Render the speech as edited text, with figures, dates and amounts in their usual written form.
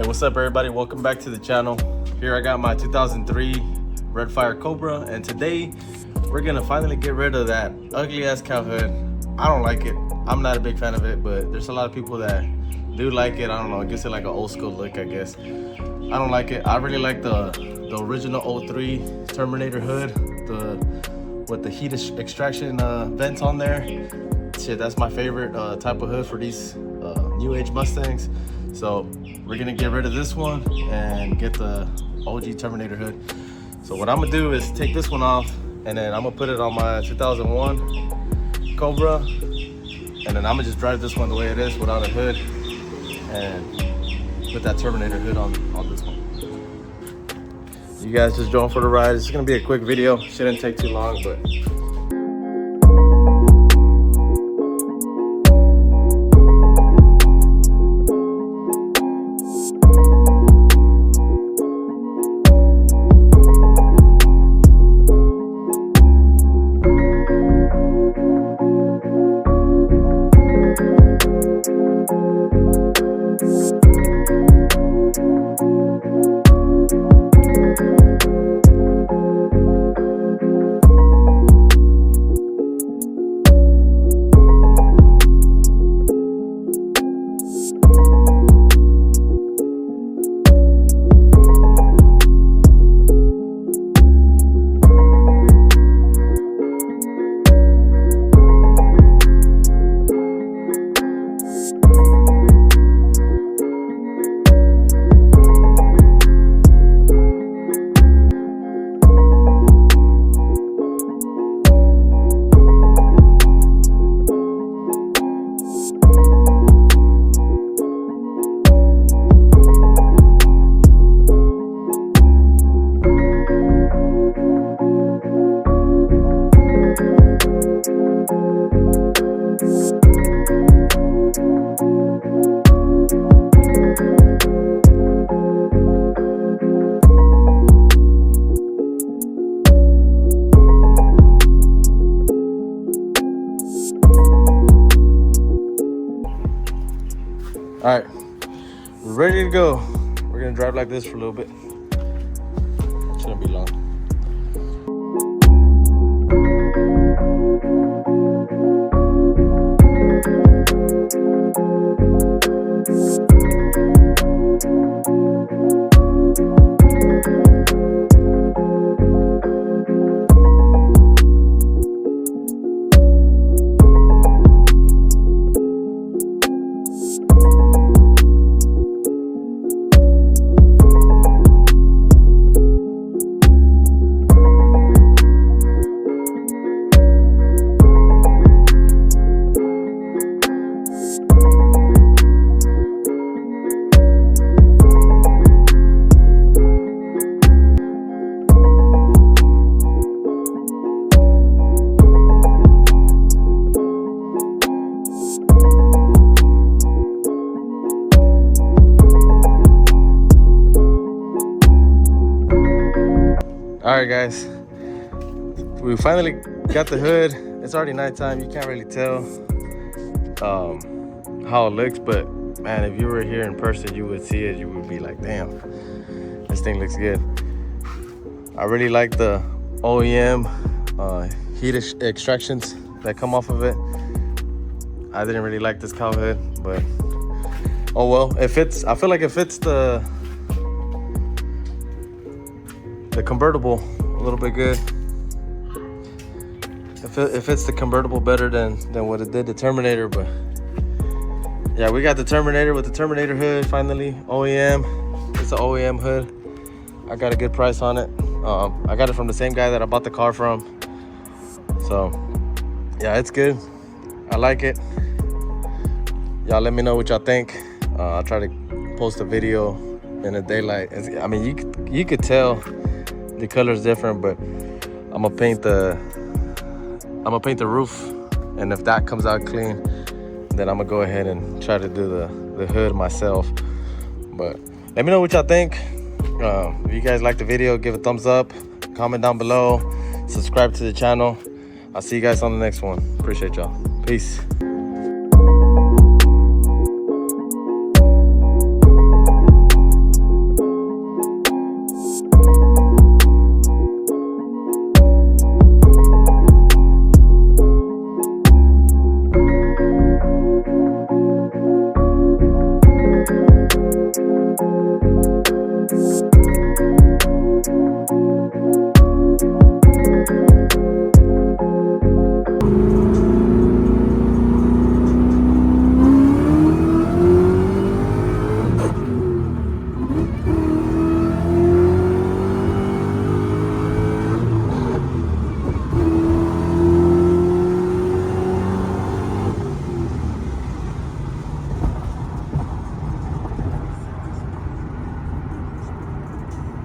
Hey, what's up everybody? Welcome back to the channel. Here I got my 2003 Red Fire Cobra, and today we're gonna finally get rid of that ugly ass cow hood. I don't like it. I'm not a big fan of it, but there's a lot of people that do like it. I don't know, it gives it like an old school look, I guess. I don't like it. I really like the original 03 Terminator hood, with the heat extraction vents on there. Shit, that's my favorite type of hood for these new age Mustangs. So we're gonna get rid of this one and get the OG Terminator hood. So what I'm gonna do is take this one off, and then I'm gonna put it on my 2001 Cobra, and then I'm gonna just drive this one the way it is without a hood, and put that Terminator hood on this one. You guys just join for the ride. It's gonna be a quick video. Shouldn't take too long, but all right, we're ready to go. We're gonna drive like this for a little bit. Shouldn't be long. All right, guys, we finally got the hood. It's already nighttime. You can't really tell how it looks, but man, if you were here in person, you would see it. You would be like, damn, this thing looks good. I really like the OEM heat extractions that come off of it. I didn't really like this cow hood, but oh well, it fits. I feel like it fits the convertible a little bit good. It fits the convertible better than what it did the Terminator. But yeah, we got the Terminator with the Terminator hood finally. OEM. It's an OEM hood. I got a good price on it. I got it from the same guy that I bought the car from. So yeah, it's good. I like it. Y'all let me know what y'all think. I'll try to post a video in the daylight. I mean, you could tell the color's different, but I'm gonna paint the roof, and if that comes out clean, then I'm gonna go ahead and try to do the hood myself. But let me know what y'all think. If you guys like the video, give a thumbs up, comment down below, subscribe to the channel. I'll see you guys on the next one. Appreciate y'all. Peace.